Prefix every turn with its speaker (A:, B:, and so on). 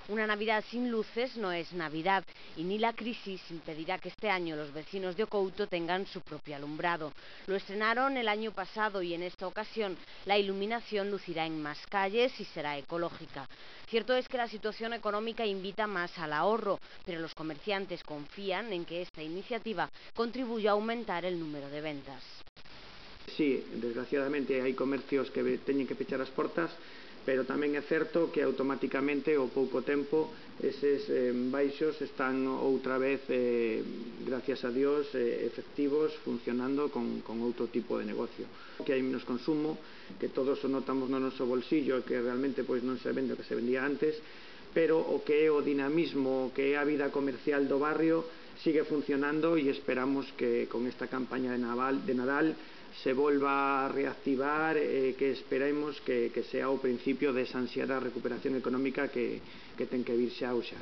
A: Una Navidad sin luces no es Navidad y ni la crisis impedirá que este año los vecinos de Ocouto tengan su propio alumbrado. Lo estrenaron el año pasado y en esta ocasión la iluminación lucirá en más calles y será ecológica. Cierto es que la situación económica invita más al ahorro, pero los comerciantes confían en que esta iniciativa contribuya a aumentar el número de ventas.
B: Sí, desgraciadamente hai comercios que teñen que pechar as portas, pero tamén é certo que automáticamente ao pouco tempo eses baixos están outra vez, gracias a Dios, efectivos, funcionando con outro tipo de negocio. Que hai menos consumo, que todos o notamos no noso bolsillo, que realmente pois non se vende o que se vendía antes, pero o que é o dinamismo, o que é a vida comercial do barrio sigue funcionando e esperamos que con esta campaña de Nadal se volva a reactivar, que esperemos que sea o principio desa ansiada recuperación económica que ten que vir xa ou xa.